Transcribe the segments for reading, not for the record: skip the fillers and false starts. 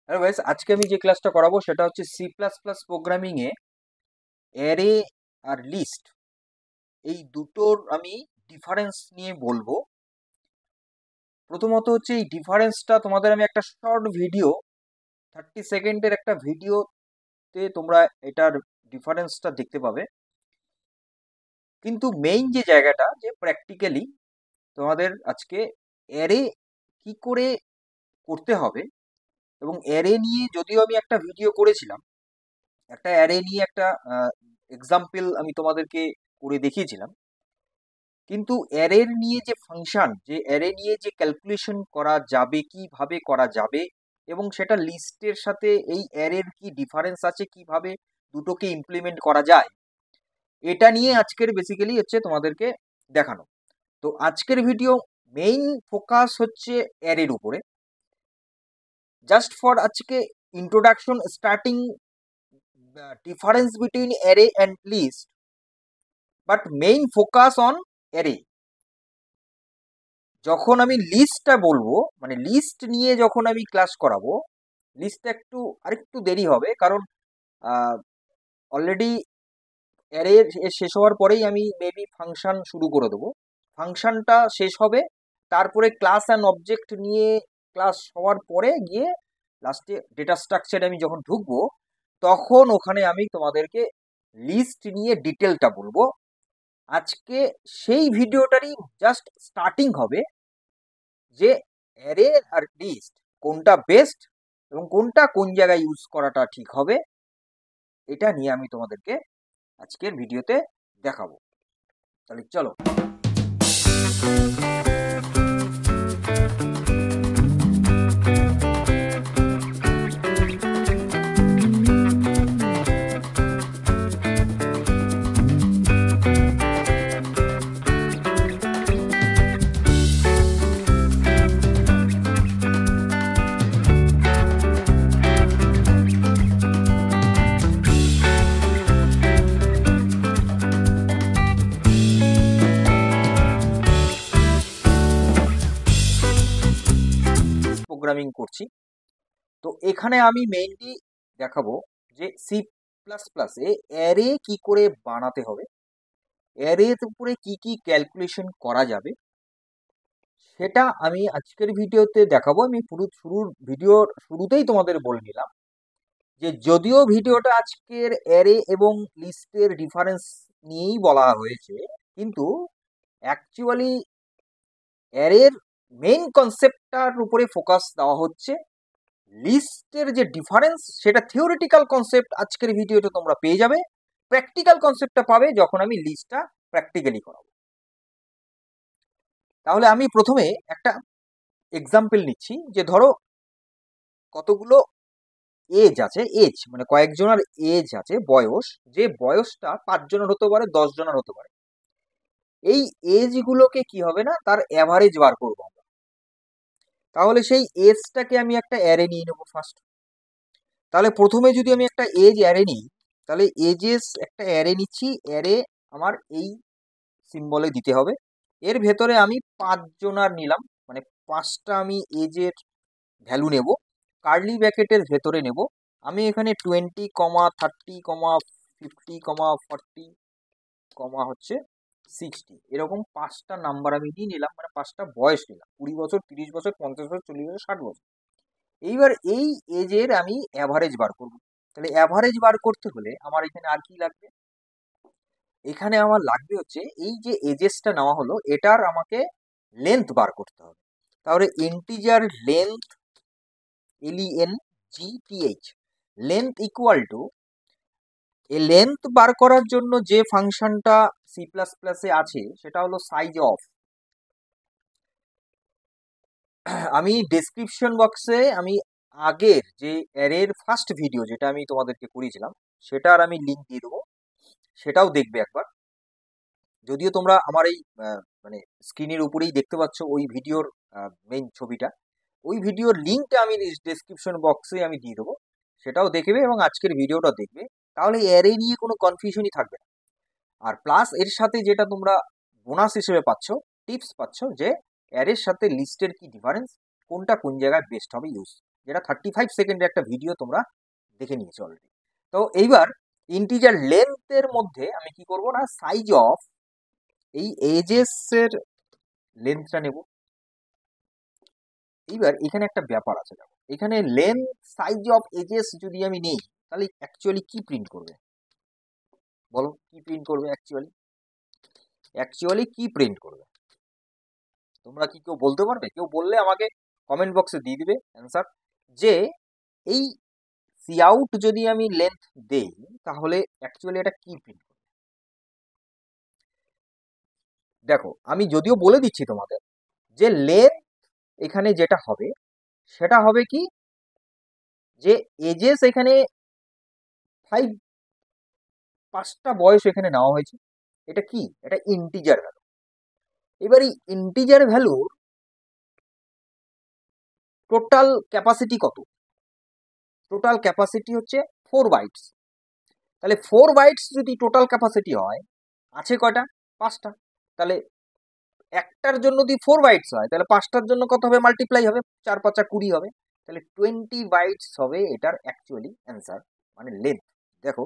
Hello guys, আজকে আমি যে ক্লাসটা করাবো সেটা হচ্ছে সি প্লাস প্লাস প্রোগ্রামিং এ অ্যারে আর লিস্ট এই দুটোর আমি ডিফারেন্স নিয়ে বলবো। প্রথমত হচ্ছে এই ডিফারেন্সটা তোমাদের আমি একটা শর্ট ভিডিও 30 সেকেন্ডের একটা ভিডিওতে তোমরা এটার ডিফারেন্সটা দেখতে পাবে। কিন্তু মেইন যে জায়গাটা যে প্র্যাকটিক্যালি তোমাদের আজকে অ্যারে কি করে করতে হবে, এবং অ্যারে নিয়ে যদিও আমি একটা ভিডিও করেছিলাম, একটা অ্যারে নিয়ে একটা এক্সাম্পল আমি তোমাদেরকে করে দেখিয়েছিলাম, কিন্তু অ্যারের নিয়ে যে ফাংশন, যে অ্যারে নিয়ে যে ক্যালকুলেশন করা যাবে, কিভাবে করা যাবে, এবং সেটা লিস্টের সাথে এই অ্যারের কি ডিফারেন্স আছে, কিভাবে দুটোকে ইমপ্লিমেন্ট করা যায়, এটা নিয়ে আজকের বেসিক্যালি হচ্ছে তোমাদেরকে দেখানো। তো আজকের ভিডিও মেইন ফোকাস হচ্ছে অ্যারের উপরে। জাস্ট ফর আজকে introduction starting difference between array and list, but main focus on array. যখন আমি লিস্টটা বলবো, মানে লিস্ট নিয়ে যখন আমি ক্লাস করাবো, লিস্টটা আরেকটু দেরি হবে, কারণ অলরেডি অ্যারে শেষ হওয়ার পরেই আমি মেবি ফাংশন শুরু করে দেবো। ফাংশনটা শেষ হবে, তারপরে ক্লাস অ্যান্ড অবজেক্ট নিয়ে ক্লাস হওয়ার পরে গিয়ে লাস্টে ডেটা স্ট্রাকচারে আমি যখন ঢুকবো, তখন ওখানে আমি তোমাদেরকে লিস্ট নিয়ে ডিটেলটা বলবো। আজকে সেই ভিডিওটারই জাস্ট স্টার্টিং হবে, যে অ্যারে আর লিস্ট কোনটা বেস্ট এবং কোনটা কোন জায়গায় ইউজ করাটা ঠিক হবে, এটা নিয়ে আমি তোমাদেরকে আজকের ভিডিওতে দেখাবো। তাহলে চলো। প্রোগ্রামিং করছি, তো এখানে আমি মেইনলি দেখাবো যে সি প্লাস প্লাস এ অ্যারে কি করে বানাতে হবে, অ্যারের উপরে কি কি ক্যালকুলেশন করা যাবে, সেটা আমি আজকের ভিডিওতে দেখাবো। আমি ভিডিওর শুরুতেই তোমাদের বলে নিলাম যে যদিও ভিডিওটা আজকের অ্যারে এবং লিস্টের ডিফারেন্স নিয়েই বলা হয়েছে, কিন্তু অ্যাকচুয়ালি অ্যারের মেইন কনসেপ্টটার উপরে ফোকাস দেওয়া হচ্ছে। লিস্টের যে ডিফারেন্স সেটা থিওরিটিক্যাল কনসেপ্ট আজকের ভিডিওতে তোমরা পেয়ে যাবে, প্র্যাকটিক্যাল কনসেপ্টটা পাবে যখন আমি লিস্টটা প্র্যাকটিক্যালি করাবো। তাহলে আমি প্রথমে একটা এক্সাম্পল নিচ্ছি, যে ধরো কতগুলো এজ আছে, এজ মানে কয়েকজনের এজ আছে, বয়স, যে বয়সটা 5 জনের হতে পারে, 10 জনের হতে পারে। এই এজগুলোকে কি হবে না, তার অ্যাভারেজ বার করবো আমরা। তাহলে সেই এজটাকে আমি একটা অ্যারে নিয়ে নেবো ফার্স্ট। তাহলে প্রথমে যদি আমি একটা এজ অ্যারে নিই, তাহলে এজেস একটা অ্যারে নিচ্ছি, অ্যারে আমার এই সিম্বলে দিতে হবে। এর ভেতরে আমি 5 জনার নিলাম, মানে 5টা আমি এজের ভ্যালু নেব, কার্লি ব্র্যাকেটের ভেতরে নেব। আমি এখানে 20, 30, 50, 40, 60 এরকম 5টা নাম্বার আমি নিয়ে নিলাম, মানে 5টা বয়স নিলাম, 20 বছর, 30 বছর, 50 বছর, 40 বছর, 60 বছর। এইবার এই এজের আমি অ্যাভারেজ বার করব। তাহলে অ্যাভারেজ বার করতে হলে আমার এখানে আর কি লাগবে, এখানে আমার লাগবে হচ্ছে এই যে এজেসটা নেওয়া হলো, এটার আমাকে লেন্থ বার করতে হবে। তাহলে integer length, LENGTH, length equal to, এই লেন্থ বার করার জন্য যে ফাংশনটা সি প্লাস প্লাসে আছে সেটা হলো সাইজ অফ। আমি ডেসক্রিপশন বক্সে আমি আগের যে অ্যারের ফার্স্ট ভিডিও যেটা আমি তোমাদেরকে করিয়েছিলাম সেটার আমি লিঙ্ক দিয়ে দেবো, সেটাও দেখবে একবার। যদিও তোমরা আমার এই মানে স্ক্রিনের উপরেই দেখতে পাচ্ছ ওই ভিডিওর মেইন ছবিটা, ওই ভিডিওর লিঙ্কটা আমি ডেসক্রিপশন বক্সে আমি দিয়ে দেবো, সেটাও দেখবে এবং আজকের ভিডিওটা দেখবে। তাহলে অ্যারে নিয়ে কোনো কনফিউশনই থাকবে না। আর প্লাস এর সাথে যেটা তোমরা বোনাস হিসেবে পাচ্ছ, টিপস পাচ্ছ, যে অ্যারের সাথে লিস্টের কি ডিফারেন্স, কোনটা কোন জায়গায় বেস্ট হবে ইউজ। যেটা 35 সেকেন্ডের একটা ভিডিও তোমরা দেখে নিয়েছো অলরেডি। তো এইবার ইন্টিজার লেন্থের মধ্যে আমি কি করব না, সাইজ অফ এই এজেস এর লেন্থটা নেব। এইবার এখানে একটা ব্যাপার আছে, দেখো এখানে লেন্থ সাইজ অফ এজেস যদি আমি নেই তাহলে অ্যাকচুয়ালি কি প্রিন্ট করবে বলো, কি প্রিন্ট করবে অ্যাকচুয়ালি কি প্রিন্ট করবে? তোমরা কি কেউ বলতে পারবে? কেউ বললে আমাকে কমেন্ট বক্সে দিয়ে দিবে অ্যান্সার, যে এই সি আউট যদি আমি লেন্থ দেই তাহলে অ্যাকচুয়ালি এটা কি প্রিন্ট করবে? দেখো আমি যদিও বলে দিচ্ছি তোমাদের যে লেন্থ এখানে যেটা হবে সেটা হবে কি, যে এজেস এখানে 5টা বয়স এখানে নেওয়া হয়েছে। এটা কি? এটা ইন্টিজার ভ্যালু। এবার এই ইন্টিজার ভ্যালুর টোটাল ক্যাপাসিটি কত? টোটাল ক্যাপাসিটি হচ্ছে 4 বাইটস। তাহলে 4 বাইটস যদি টোটাল ক্যাপাসিটি হয়, আছে কয়টা? 5টা। তাহলে একটার জন্য যদি 4 বাইটস হয় তাহলে 5টার জন্য কত হবে? মাল্টিপ্লাই হবে, 4 5 20 হবে। তাহলে 20 বাইটস হবে এটার অ্যাকচুয়ালি অ্যান্সার, মানে লেন্থ। দেখো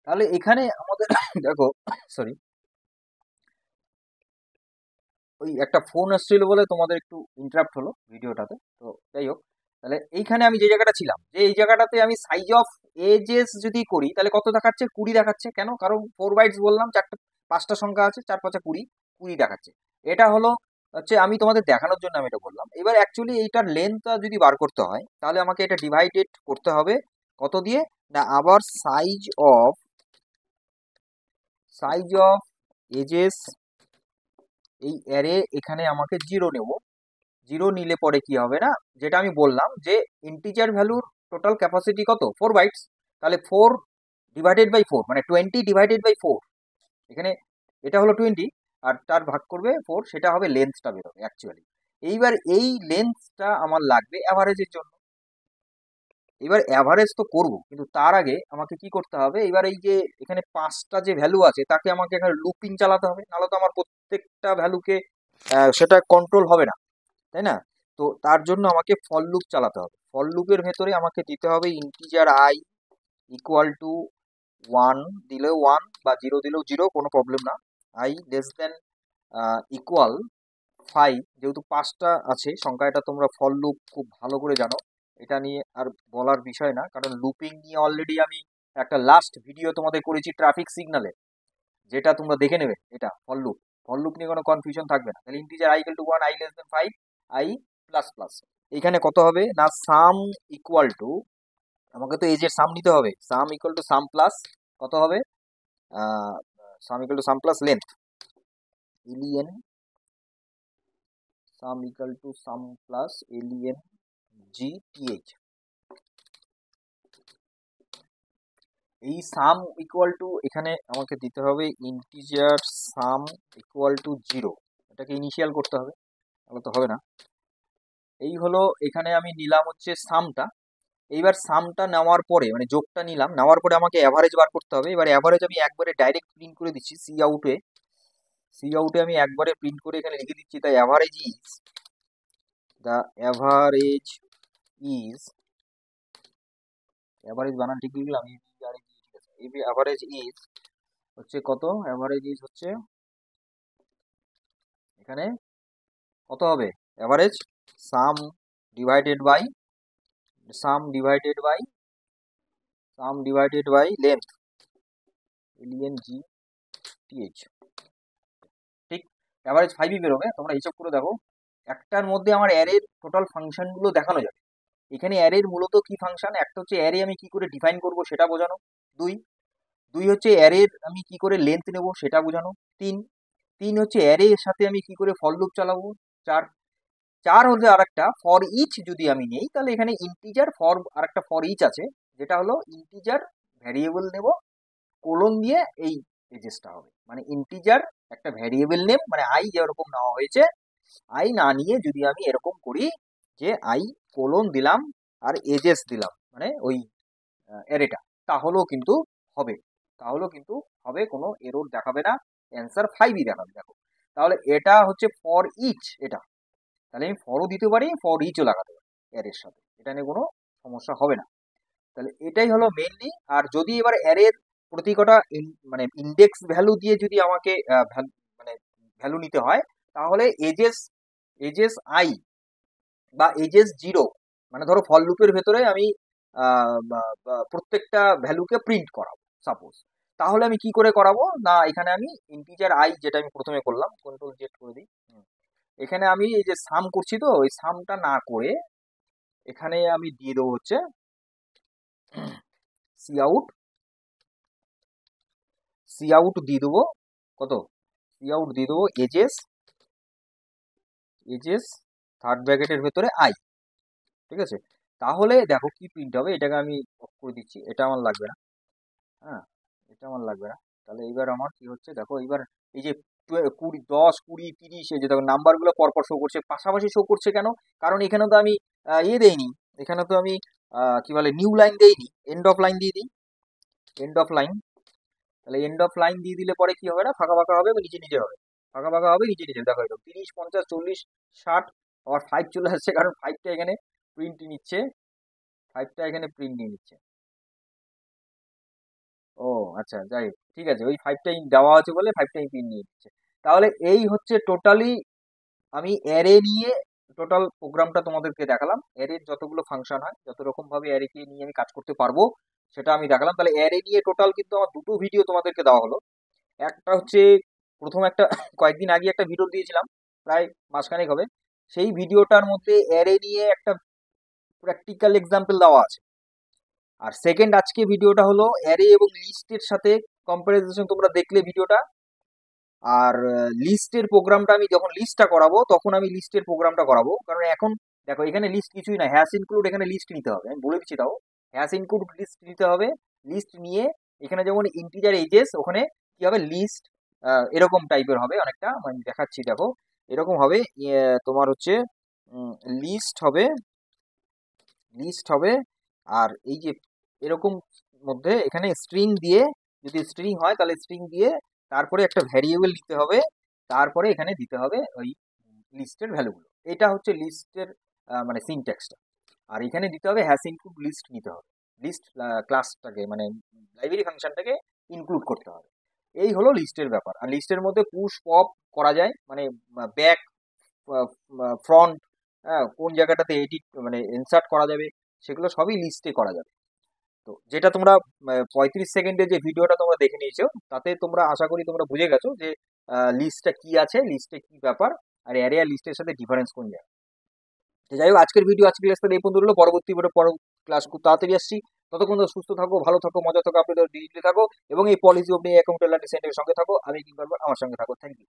তাহলে এখানে আমাদের দেখো সরি, ওই একটা ফোন আসছিল বলে তোমাদের একটু ইন্টারাপ্ট হলো ভিডিওটাতে। তো যাই হোক, তাহলে এইখানে আমি যে জায়গাটা ছিলাম, যে এই জায়গাটাতে আমি সাইজ অফ এজেস যদি করি তাহলে কত দেখাচ্ছে? 20 দেখাচ্ছে। কেন? কারণ 4 বাইটস বললাম, 5টা সংখ্যা আছে, 4 5 20, 20 দেখাচ্ছে। এটা হলো হচ্ছে আমি তোমাদের দেখানোর জন্য আমি এটা বললাম। এবার অ্যাকচুয়ালি এইটার লেন্থটা যদি বার করতে হয় তাহলে আমাকে এটা ডিভাইডেড করতে হবে কত দিয়ে না, আবার সাইজ অফ এজেস এই অ্যারে এখানে আমাকে 0 নেব। 0 নিলে পরে কি হবে না, যেটা আমি বললাম যে ইন্টিজার ভ্যালুর টোটাল ক্যাপাসিটি কত? 4 বাইটস। তাহলে 4 ডিভাইডেড বাই 4 মানে 20 ডিভাইডেড বাই 4। এখানে এটা হলো 20 আর তার ভাগ করবে 4, সেটা হবে লেন্থটা বেরোবে অ্যাকচুয়ালি। এইবার এই লেন্থটা আমার লাগবে অ্যাভারেজের জন্য। এবার অ্যাভারেজ তো করব, কিন্তু তার আগে আমাকে কি করতে হবে? এবার এই যে এখানে 5টা যে ভ্যালু আছে তাকে আমাকে এখানে লুপিং চালাতে হবে, নাহলে তো আমার প্রত্যেকটা ভ্যালুকে সেটা কন্ট্রোল হবে না, তাই না? তো তার জন্য আমাকে ফর লুপ চালাতে হবে। ফর লুপের ভেতরে আমাকে দিতে হবে ইন্টিজার আই ইকুয়াল টু 1 দিলেও 1 বা 0 দিলেও 0, কোনো প্রবলেম না। আই লেস দেন ইকুয়াল 5, যেহেতু 5টা আছে সংখ্যা, এটা তোমরা ফর লুপ খুব ভালো করে জানো, এটা নিয়ে আর বলার বিষয় না, কারণ লুপিং নিয়ে অলরেডি আমি একটা লাস্ট ভিডিও তোমাদের করেছি ট্রাফিক সিগনালে, যেটা তোমরা দেখে নেবে। এটা ফর লুপ নিয়ে কোনো কনফিউশন থাকবে না। তাহলে integer I equal to 1, I less than 5, I plus plus. এখানে কত হবে না, সাম ইকুয়াল টু, আমাকে তো এজের সাম নিতে হবে, sum equal to sum plus কত হবে, sum equal to sum plus length, L E N sum equal to sum plus L E N G T H. এই সাম ইকুয়াল টু এখানে আমাকে দিতে হবে ইন্টিজার সাম ইকুয়াল টু 0, এটাকে ইনিশিয়াল করতে হবে, তাহলে তো হবে না। এই হলো এখানে আমি নিলাম হচ্ছে সামটা। এইবার সামটা নেওয়ার পরে মানে যোগটা নিলাম, নেওয়ার পরে আমাকে অ্যাভারেজ বার করতে হবে। এবার অ্যাভারেজ আমি একবারে ডাইরেক্ট প্রিন্ট করে দিচ্ছি সি আউটে আমি একবারে প্রিন্ট করে এখানে লিখে দিচ্ছি, দ্য অ্যাভারেজ ইজ অ্যাভারেজ বানান ঠিক লিখলাম, ঠিক আছে। এই অ্যাভারেজ ইজ হচ্ছে কত? অ্যাভারেজ ইজ হচ্ছে এখানে কত হবে? Average sum divided by sum divided by sum divided by length, L E N G T H. ঠিক অ্যাভারেজ 5ই বেরোবে। তোমরা হিসাব করে দেখো, একটার মধ্যে আমার অ্যারের টোটাল ফাংশনগুলো দেখানো যাবে। এখানে অ্যারের মূলত কি ফাংশন? একটা হচ্ছে অ্যারে আমি কি করে ডিফাইন করব সেটা বোঝানো, দুই দুই হচ্ছে অ্যারের আমি কি করে লেন্থ নেব সেটা বোঝানো, তিন হচ্ছে অ্যারে এর সাথে আমি কি করে ফর লুপ চালাবো, চার চার হচ্ছে আরেকটা ফর ইচ যদি আমি নেই তাহলে এখানে ইন্টিজার ফর আরেকটা ফর ইচ আছে, যেটা হলো ইন্টিজার ভ্যারিয়েবল নেব কোলন দিয়ে এই এজেসটা হবে, মানে ইন্টিজার একটা ভ্যারিয়েবল নেম, মানে আই যেরকম নেওয়া হয়েছে, আই না নিয়ে যদি আমি এরকম করি যে আই কোলন দিলাম আর এজেস দিলাম মানে ওই অ্যারেটা, তাহলেও কিন্তু হবে, কোনো এরর দেখাবে না, অ্যান্সার 5ই দেখাবে। দেখো তাহলে এটা হচ্ছে ফর ইচ, এটা তাহলে আমি ফরও দিতে পারি, ফর ইচও লাগাতে পারি অ্যারের সাথে, এটা নিয়ে কোনো সমস্যা হবে না। তাহলে এটাই হলো মেইনলি। আর যদি এবার অ্যারের প্রতি কটা মানে ইন্ডেক্স ভ্যালু দিয়ে যদি আমাকে মানে ভ্যালু নিতে হয়, তাহলে এজেস আই বা এজেস 0, মানে ধরো ফল লুপের ভেতরে আমি প্রত্যেকটা ভ্যালুকে প্রিন্ট করাবো সাপোজ, তাহলে আমি কি করে করাবো না, এখানে আমি ইন্টিজার আই যেটা আমি প্রথমে করলাম, কন্ট্রোল জেড করে দিই, এখানে আমি এই যে সাম করছি তো ওই সামটা না করে এখানে আমি দিয়ে দেবো হচ্ছে সি আউট, দিয়ে দেবো কত, সি আউট দিয়ে দেবো এজেস থার্ড ব্র্যাকেটের ভেতরে আই, ঠিক আছে। তাহলে দেখো কি প্রিন্ট হবে, এটাকে আমি অফ করে দিচ্ছি, এটা আমার লাগবে না, হ্যাঁ এটা আমার লাগবে না। তাহলে এইবার আমার কি হচ্ছে দেখো, এইবার এই যে 20, 10, 20, 30, এই যে দেখো নাম্বারগুলো পরপর শো করছে, পাশাপাশি শো করছে কেন, কারণ এখানে তো আমি ইয়ে দেইনি, এখানে তো আমি কি বলে নিউ লাইন দেইনি, এন্ড অফ লাইন দিয়ে দিই, এন্ড অফ লাইন। তাহলে এন্ড অফ লাইন দিয়ে দিলে পরে কি হবে না, ফাঁকা ফাঁকা হবে, নিচে নিচে হবে, ফাঁকা ফাঁকা হবে, নিচে নিচে দেখো এরকম 30, 50, 40, 60, আবার 5 চলে আসছে, কারণ 5টা এখানে প্রিন্ট নিচ্ছে, 5টা এখানে প্রিন্ট নিয়ে নিচ্ছে। ও আচ্ছা, যাই হোক, ঠিক আছে, ওই 5টাই দেওয়া আছে বলে 5টাই প্রিন্ট নিয়ে নিচ্ছে। তাহলে এই হচ্ছে টোটালি আমি অ্যারে নিয়ে টোটাল প্রোগ্রামটা তোমাদেরকে দেখালাম, অ্যারের যতগুলো ফাংশন হয়, যত রকম ভাবে অ্যারেকে নিয়ে আমি কাজ করতে পারবো সেটা আমি দেখালাম। তাহলে অ্যারে নিয়ে টোটাল কিন্তু আমার দুটো ভিডিও তোমাদেরকে দেওয়া হলো। একটা হচ্ছে প্রথম একটা কয়েকদিন আগে একটা ভিডিও দিয়েছিলাম, প্রায় মাসখানেক হবে, সেই ভিডিওটার মধ্যে অ্যারে নিয়ে একটা প্র্যাকটিক্যাল এক্সাম্পল দেওয়া আছে। আর সেকেন্ড আজকে ভিডিওটা হলো অ্যারে এবং লিস্টের সাথে কম্পারিজন, তোমরা দেখলে ভিডিওটা। আর লিস্টের প্রোগ্রামটা আমি যখন লিস্টটা করাবো তখন আমি লিস্টের প্রোগ্রামটা করাবো, কারণ এখন দেখো এখানে লিস্ট কিছুই না, হ্যাশ ইনক্লুড এখানে লিস্ট নিতে হবে, আমি বলে দিচ্ছি তাও, হ্যাশ ইনক্লুড লিস্ট নিতে হবে, লিস্ট নিয়ে এখানে যেমন ইন্টিজার এজেস, ওখানে কি হবে লিস্ট এরকম টাইপের হবে অনেকটা, আমি দেখাচ্ছি দেখো এরকম হবে, তোমার হচ্ছে লিস্ট হবে, আর এই যে এরকম মধ্যে এখানে স্ট্রিং দিয়ে, যদি স্ট্রিং হয় তাহলে স্ট্রিং দিয়ে তারপরে একটা ভ্যারিয়েবল নিতে হবে, তারপরে এখানে দিতে হবে ওই লিস্টের ভ্যালুগুলো, এটা হচ্ছে লিস্টের মানে সিনট্যাক্সটা। আর এখানে দিতে হবে হ্যাশ ইনক্লুড লিস্ট নিতে হবে, লিস্ট ক্লাসটাকে মানে লাইব্রেরি ফাংশনটাকে ইনক্লুড করতে হবে, এই হলো লিস্টের ব্যাপার। আর লিস্টের মধ্যে পুশ পপ করা যায়, মানে ব্যাক, ফ্রন্ট, কোন জায়গাটাতে এডিট মানে ইনসার্ট করা যাবে, সেগুলো সবই লিস্টে করা যাবে। তো যেটা তোমরা 35 সেকেন্ডের যে ভিডিওটা তোমরা দেখে নিয়েছো, তাতে তোমরা আশা করি তোমরা বুঝে গেছো যে লিস্টটা কি আছে, লিস্টে কি ব্যাপার, আর অ্যারে আর লিস্টের সাথে ডিফারেন্স কোন জায়গায়। তো যাই হোক, আজকের ভিডিও আজকের ক্লাস এই পর্যন্ত হলো, পরবর্তী ক্লাস খুব তাড়াতাড়ি আসছি, ততক্ষণ তোমরা সুস্থ থাকো, ভালো থাকো, মজা থাকো, আপনাদের ডিজিটালি থাকো, এবং এই পলিসি অফ অ্যাকাউন্ট লার্নিং সেন্টারের সঙ্গে থাকো, আমি কিংবা আমার সঙ্গে থাকো। Thank you.